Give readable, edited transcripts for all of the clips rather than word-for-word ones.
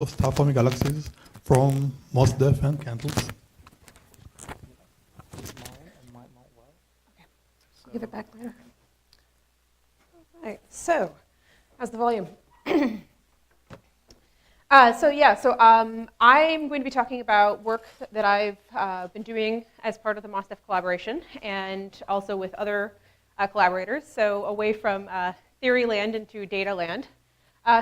of star-forming galaxies from MOSDEF and CANDELS. Give it back later. All right, so how's the volume? I'm going to be talking about work that I've been doing as part of the MOSDEF collaboration and also with other collaborators, so away from theory land into data land.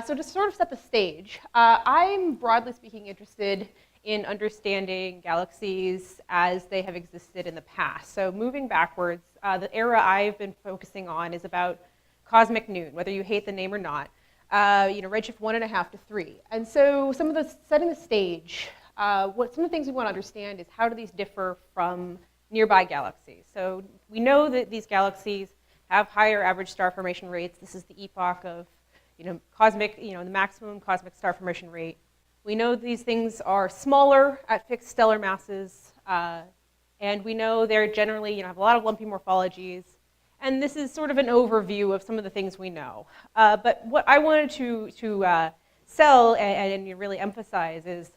So to sort of set the stage, I'm broadly speaking interested in understanding galaxies as they have existed in the past. So moving backwards, the era I've been focusing on is about cosmic noon, whether you hate the name or not, redshift 1.5 to 3. And so setting the stage, some of the things we want to understand is how do these differ from nearby galaxies. So we know that these galaxies have higher average star formation rates. This is the epoch of the maximum cosmic star formation rate. We know these things are smaller at fixed stellar masses, and we know they're generally have a lot of lumpy morphologies. And this is sort of an overview of some of the things we know. But what I wanted to sell and really emphasize is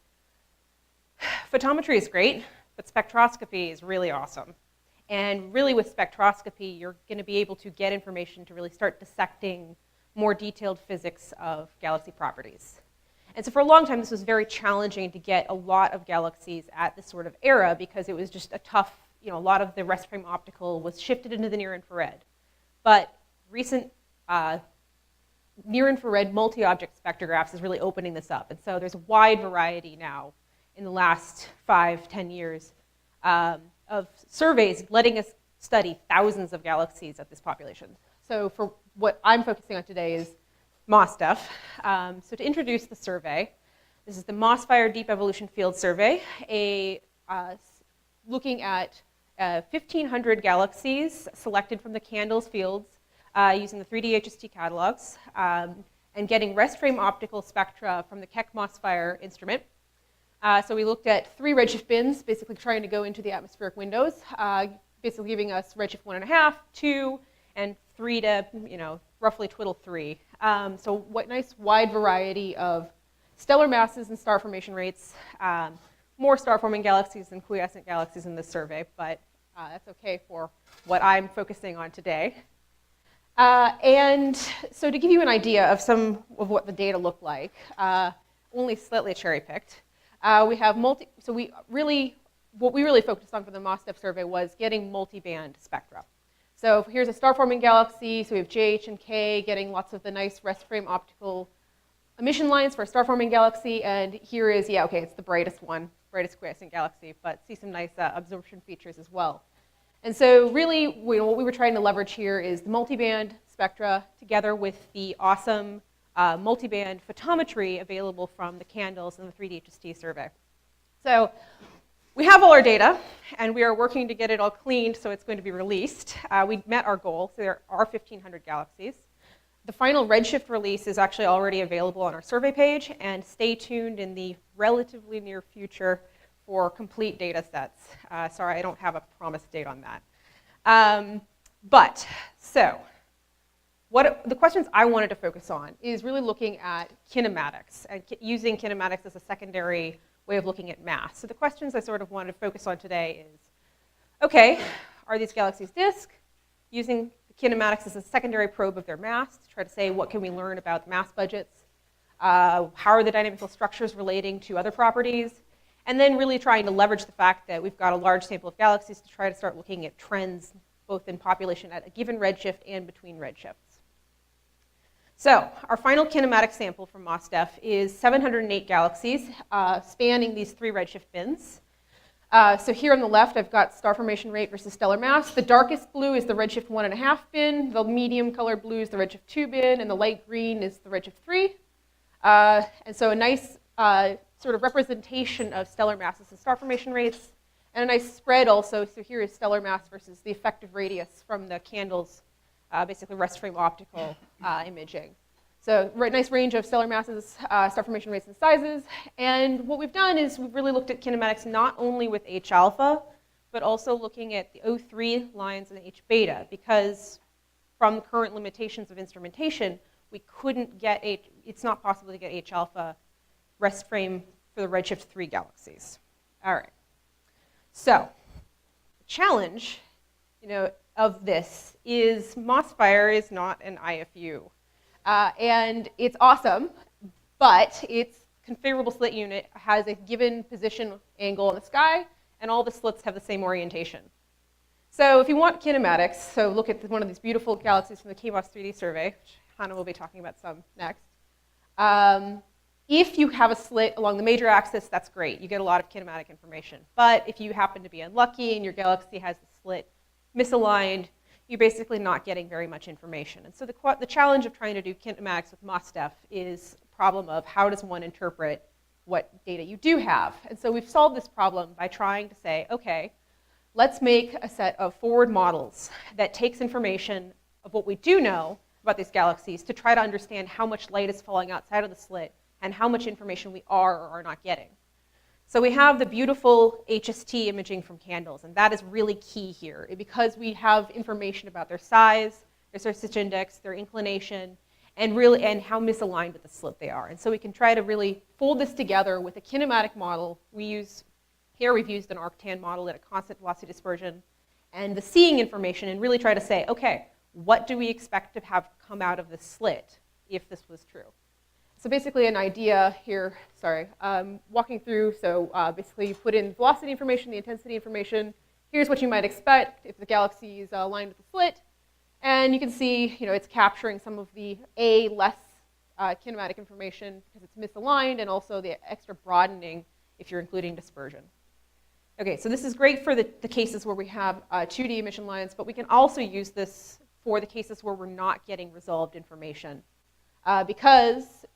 photometry is great, but spectroscopy is really awesome. And really with spectroscopy, you're going to be able to get information to really start dissecting more detailed physics of galaxy properties. And so for a long time, this was very challenging to get a lot of galaxies at this sort of era because it was just a tough, a lot of the rest frame optical was shifted into the near infrared. But recent near infrared multi-object spectrographs is really opening this up. And so there's a wide variety now in the last 5-10 years of surveys letting us study thousands of galaxies at this population. So for what I'm focusing on today is MOSDEF. So to introduce the survey, this is the MOSFIRE Deep Evolution Field Survey, looking at 1,500 galaxies selected from the CANDELS fields using the 3D HST catalogs and getting rest frame optical spectra from the Keck MOSFIRE instrument. So we looked at 3 redshift bins, basically trying to go into the atmospheric windows, basically giving us redshift 1.5, 2, and 3 to roughly twiddle 3. So what nice wide variety of stellar masses and star formation rates. More star-forming galaxies than quiescent galaxies in this survey, but that's okay for what I'm focusing on today. And so to give you an idea of some of what the data look like, only slightly cherry-picked, we have what we really focused on for the MOSDEF survey was getting multi-band spectra. So here's a star-forming galaxy, so we have JH and K getting lots of the nice rest frame optical emission lines for a star-forming galaxy, and here is, it's the brightest quiescent galaxy, but see some nice absorption features as well. And so really, what we were trying to leverage here is the multiband spectra together with the awesome multiband photometry available from the CANDELS and the 3D HST survey. So we have all our data, and we are working to get it all cleaned so it's going to be released. We met our goal, so there are 1,500 galaxies. The final redshift release is actually already available on our survey page, and stay tuned in the relatively near future for complete data sets. Sorry, I don't have a promised date on that. The questions I wanted to focus on is really looking at kinematics and using kinematics as a secondary way of looking at mass. So the questions I sort of wanted to focus on today is, okay, are these galaxies disk? Using kinematics as a secondary probe of their mass to try to say what can we learn about mass budgets, how are the dynamical structures relating to other properties, and then really trying to leverage the fact that we've got a large sample of galaxies to try to start looking at trends both in population at a given redshift and between redshifts. So our final kinematic sample from MOSDEF is 708 galaxies spanning these 3 redshift bins. So here on the left, I've got star formation rate versus stellar mass. The darkest blue is the redshift 1.5 bin, the medium colored blue is the redshift 2 bin, and the light green is the redshift 3. And so a nice sort of representation of stellar masses and star formation rates, and a nice spread also. So here is stellar mass versus the effective radius from the CANDELS, basically rest frame optical imaging. So nice range of stellar masses, star formation rates and sizes. And what we've done is we've really looked at kinematics not only with H alpha, but also looking at the O3 lines and H beta, because from the current limitations of instrumentation, we couldn't get it's not possible to get H alpha rest frame for the redshift 3 galaxies. All right. So, the challenge, of this is MOSFIRE is not an IFU. And it's awesome, but its configurable slit unit has a given position angle in the sky, and all the slits have the same orientation. So if you want kinematics, so look at one of these beautiful galaxies from the KMOS 3D survey, which Hannah will be talking about some next. If you have a slit along the major axis, that's great. You get a lot of kinematic information. But if you happen to be unlucky and your galaxy has the slit misaligned, you're basically not getting very much information. And so the challenge of trying to do kinematics with MOSDEF is a problem of how does one interpret what data you do have. And so we've solved this problem by trying to say, okay, let's make a set of forward models that takes information of what we do know about these galaxies to try to understand how much light is falling outside of the slit and how much information we are or are not getting. So we have the beautiful HST imaging from CANDELS, and that is really key here because we have information about their size, their surface index, their inclination, and how misaligned with the slit they are. And so we can try to really fold this together with a kinematic model. Here we've used an arctan model at a constant velocity dispersion and the seeing information and really try to say, okay, what do we expect to have come out of the slit if this was true? So basically an idea here, walking through, so basically you put in velocity information, the intensity information. Here's what you might expect if the galaxy is aligned with the slit. And you can see, it's capturing some of the less kinematic information because it's misaligned and also the extra broadening if you're including dispersion. Okay, so this is great for the cases where we have 2D emission lines, but we can also use this for the cases where we're not getting resolved information. Because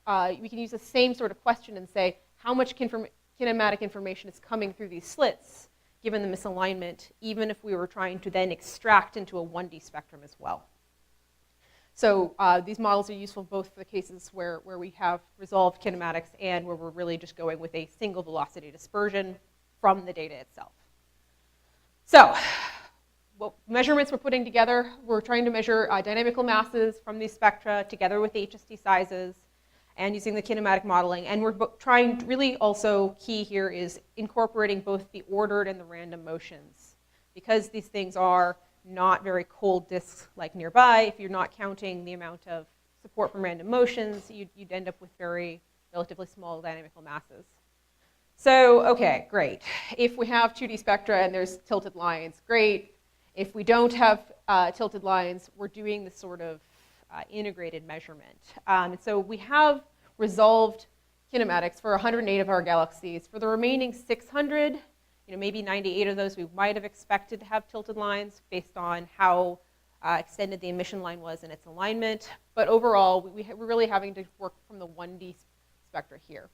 we can use the same sort of question and say, how much kinematic information is coming through these slits, given the misalignment, even if we were trying to then extract into a 1D spectrum as well. So these models are useful both for the cases where we have resolved kinematics and where we're really just going with a single velocity dispersion from the data itself. So, what measurements we're putting together, we're trying to measure dynamical masses from these spectra together with the HST sizes and using the kinematic modeling. And we're trying, really also key here is incorporating both the ordered and the random motions. Because these things are not very cold disks like nearby, if you're not counting the amount of support from random motions, you'd end up with very relatively small dynamical masses. So, okay, great. If we have 2D spectra and there's tilted lines, great. If we don't have tilted lines, we're doing this sort of integrated measurement. And so we have resolved kinematics for 108 of our galaxies. For the remaining 600, maybe 98 of those we might have expected to have tilted lines based on how extended the emission line was in its alignment. But overall, we're really having to work from the 1D spectra here.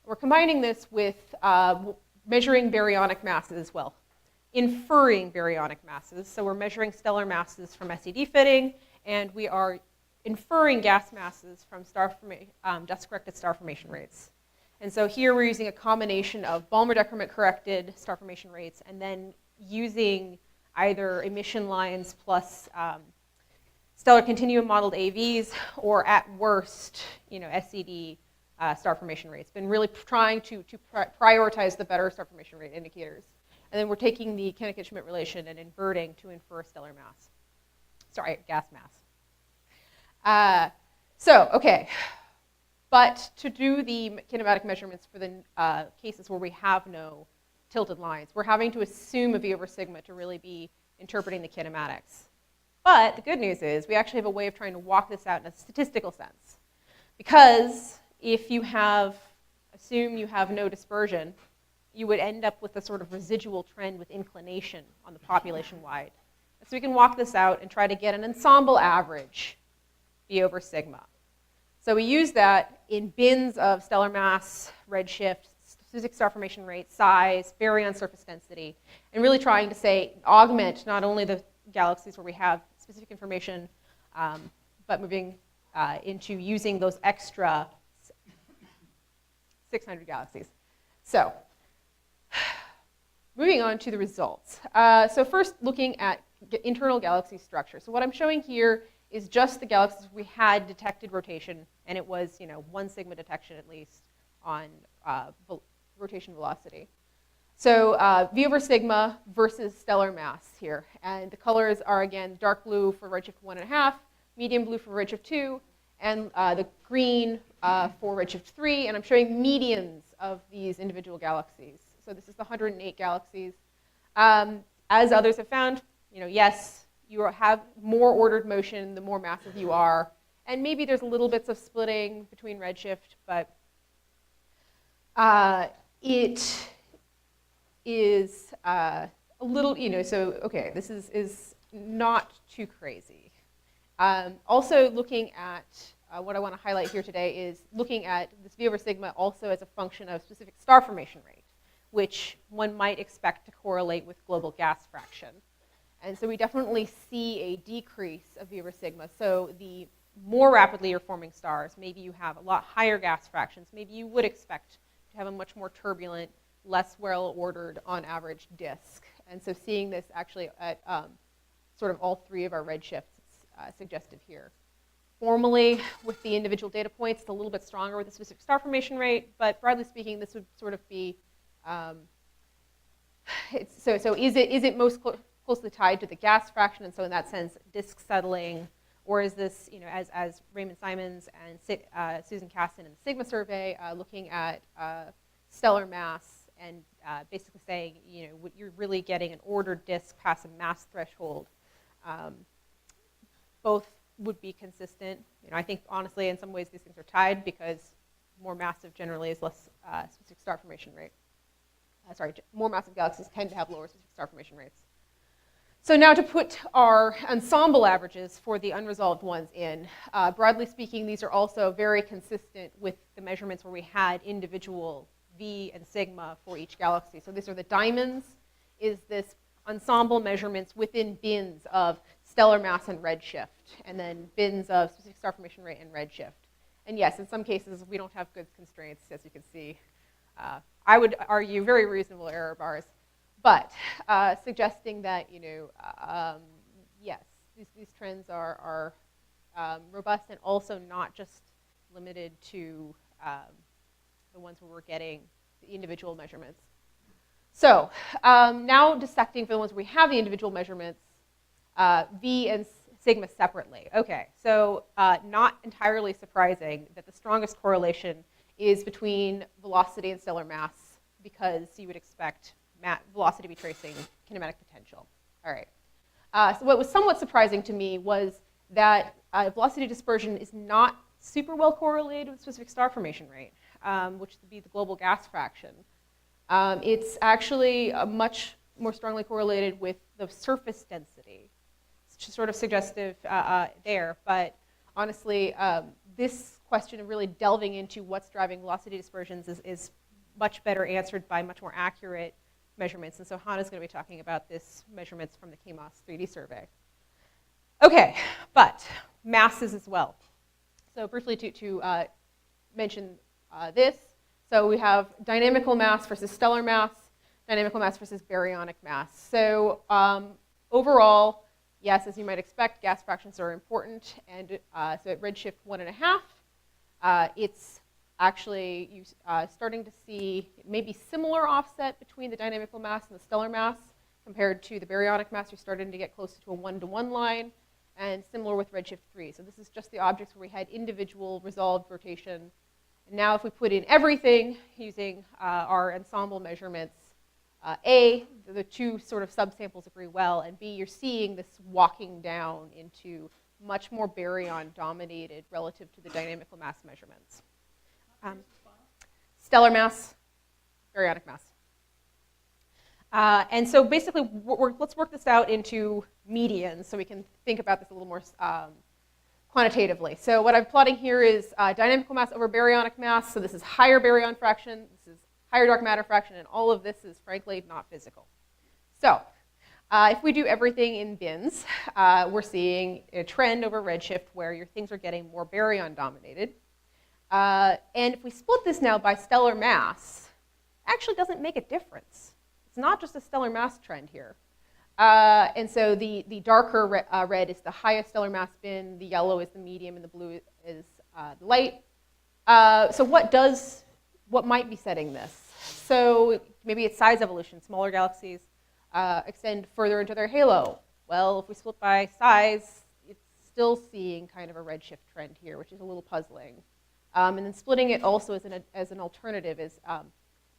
We're combining this with measuring baryonic masses as well. Inferring baryonic masses. So we're measuring stellar masses from SED fitting, and we are inferring gas masses from dust-corrected star formation rates. And so here we're using a combination of Balmer decrement corrected star formation rates and then using either emission lines plus stellar continuum modeled AVs or at worst, SED star formation rates. Been really trying to prioritize the better star formation rate indicators. And then we're taking the Koenig-Schmidt relation and inverting to infer stellar mass. Gas mass. Okay. But to do the kinematic measurements for the cases where we have no tilted lines, we're having to assume a V over sigma to really be interpreting the kinematics. But the good news is we actually have a way of trying to walk this out in a statistical sense. Because if you assume you have no dispersion, you would end up with a sort of residual trend with inclination on the population-wide. So we can walk this out and try to get an ensemble average, V over sigma. So we use that in bins of stellar mass, redshift, specific star formation rate, size, baryon surface density, and really trying to augment not only the galaxies where we have specific information, but moving into using those extra 600 galaxies. So, moving on to the results. So first, looking at internal galaxy structure. So what I'm showing here is just the galaxies we had detected rotation, and it was 1 sigma detection at least rotation velocity. So V over sigma versus stellar mass here. And the colors are, again, dark blue for redshift 1.5, medium blue for redshift 2, and the green for redshift 3. And I'm showing medians of these individual galaxies. So this is the 108 galaxies. As others have found, yes, you have more ordered motion the more massive you are. And maybe there's little bits of splitting between redshift, but it is a little, so okay, this is not too crazy. Also looking at, what I want to highlight here today is looking at this V over sigma also as a function of specific star formation rate, which one might expect to correlate with global gas fraction. And so we definitely see a decrease of V over sigma. So the more rapidly you're forming stars, maybe you have a lot higher gas fractions. Maybe you would expect to have a much more turbulent, less well-ordered, on average, disk. And so seeing this actually at sort of all three of our redshifts is suggestive here. Formally, with the individual data points, it's a little bit stronger with the specific star formation rate, but broadly speaking, this would sort of be, so is it most closely tied to the gas fraction, and so in that sense, disk settling, or is this, as Raymond Simons and Susan Casson in the Sigma survey, looking at stellar mass and basically saying, you're really getting an ordered disk past a mass threshold. Both would be consistent. I think honestly, in some ways, these things are tied because more massive generally is less specific star formation rate. More massive galaxies tend to have lower specific star formation rates. So now to put our ensemble averages for the unresolved ones in, broadly speaking, these are also very consistent with the measurements where we had individual V and sigma for each galaxy. So these are the diamonds, is this ensemble measurements within bins of stellar mass and redshift, and then bins of specific star formation rate and redshift. And yes, in some cases, we don't have good constraints, as you can see. I would argue very reasonable error bars, but suggesting that, yes, these trends are robust and also not just limited to the ones where we're getting the individual measurements. So now dissecting for the ones where we have the individual measurements, V and sigma separately. Okay, so not entirely surprising that the strongest correlation is between velocity and stellar mass, because you would expect velocity to be tracing kinematic potential. All right. So what was somewhat surprising to me was that velocity dispersion is not super well correlated with specific star formation rate, which would be the global gas fraction. It's actually much more strongly correlated with the surface density. It's sort of suggestive there, but honestly, this question of really delving into what's driving velocity dispersions is much better answered by much more accurate measurements. And so Hannah's going to be talking about this measurements from the CMOS 3D survey. Okay, but masses as well. So briefly to mention this. So we have dynamical mass versus stellar mass, dynamical mass versus baryonic mass. So overall, yes, as you might expect, gas fractions are important. And so at redshift 1.5, it's actually starting to see maybe similar offset between the dynamical mass and the stellar mass compared to the baryonic mass. You're starting to get closer to a 1-to-1 line, and similar with redshift 3. So this is just the objects where we had individual resolved rotation. And now if we put in everything using our ensemble measurements, A, the two sort of subsamples agree well, and B, you're seeing this walking down into much more baryon dominated relative to the dynamical mass measurements. Stellar mass, baryonic mass. And so basically, let's work this out into medians so we can think about this a little more quantitatively. So what I'm plotting here is dynamical mass over baryonic mass. So this is higher baryon fraction, this is higher dark matter fraction, and all of this is frankly not physical. So if we do everything in bins, we're seeing a trend over redshift where your things are getting more baryon dominated. And if we split this now by stellar mass, it actually doesn't make a difference. It's not just a stellar mass trend here. And so the darker red is the highest stellar mass bin, the yellow is the medium, and the blue is the light. So what does what might be setting this? So maybe it's size evolution. Smaller galaxies extend further into their halo. Well, if we split by size, it's still seeing kind of a redshift trend here, which is a little puzzling. And then splitting it also as an alternative is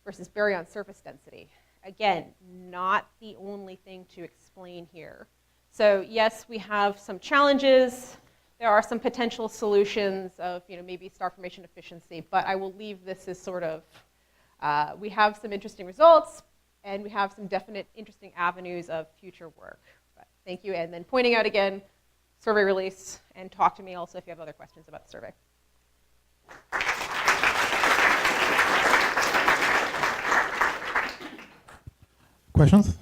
versus baryon surface density. Again, not the only thing to explain here. So yes, we have some challenges. There are some potential solutions of maybe star formation efficiency, but I will leave this as sort of, we have some interesting results, and we have some definite interesting avenues of future work. But thank you, and then pointing out again, survey release, and talk to me also if you have other questions about the survey. Questions?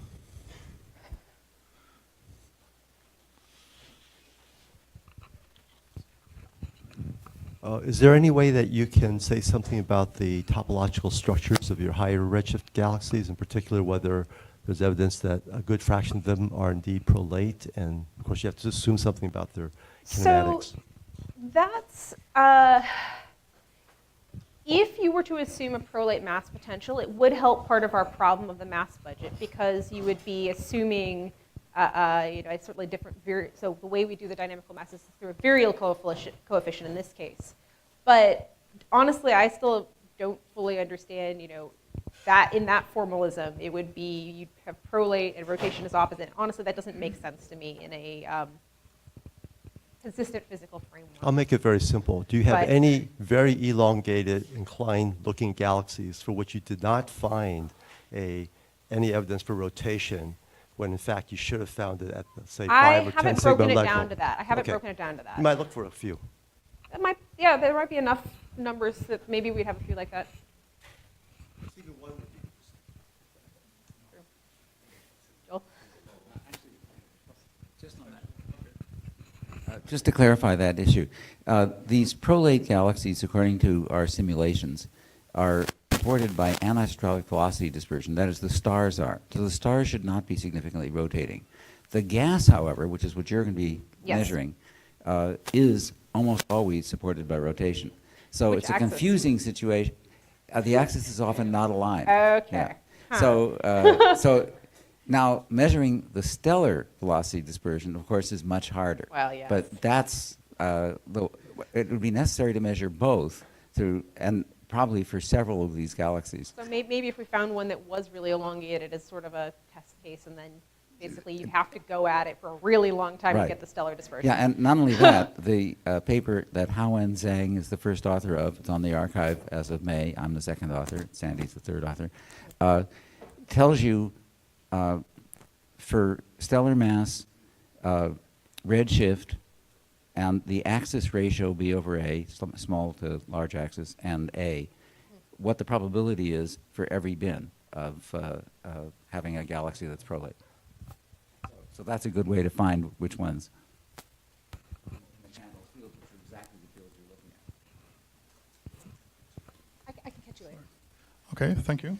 Is there any way that you can say something about the topological structures of your higher redshift galaxies, in particular whether there's evidence that a good fraction of them are indeed prolate, and of course you have to assume something about their kinematics? So that's, if you were to assume a prolate mass potential, it would help part of our problem of the mass budget, because you would be assuming a certainly different, so the way we do the dynamical mass is through a virial coefficient in this case. But honestly, I still don't fully understand, that in that formalism, it would be, you'd have prolate and rotation is opposite. Honestly, that doesn't make sense to me in a consistent physical framework. I'll make it very simple. Do you have any very elongated, inclined-looking galaxies for which you did not find any evidence for rotation, when in fact you should have found it at, say, 5 or 10 sigma broken it level? down to that. I haven't Okay. broken it down to that. You might look for a few. Yeah, there might be enough numbers that maybe we'd have a few like that. Joel? Just to clarify that issue, these prolate galaxies, according to our simulations, are supported by anisotropic velocity dispersion. That is, the stars are. So the stars should not be significantly rotating. The gas, however, which is what you're going to be measuring, is almost always supported by rotation. So Which it's a axis? confusing situation. The axis is often not aligned. Okay. Yeah. Huh. So now measuring the stellar velocity dispersion, of course, is much harder. Well, yes. But that's it would be necessary to measure both and probably for several of these galaxies. So maybe if we found one that was really elongated as sort of a test case, and then basically you have to go at it for a really long time to Right. get the stellar dispersion. Yeah, and not only that, the paper that Hao-En Zhang is the first author of, it's on the archive as of May, I'm the second author, Sandy's the third author, tells you for stellar mass, redshift, and the axis ratio be over A, small to large axis, and A, what the probability is for every bin of having a galaxy that's prolate. So that's a good way to find which ones. The CANDELS fields, which are exactly the fields you're looking at. I can catch you later. Okay, thank you.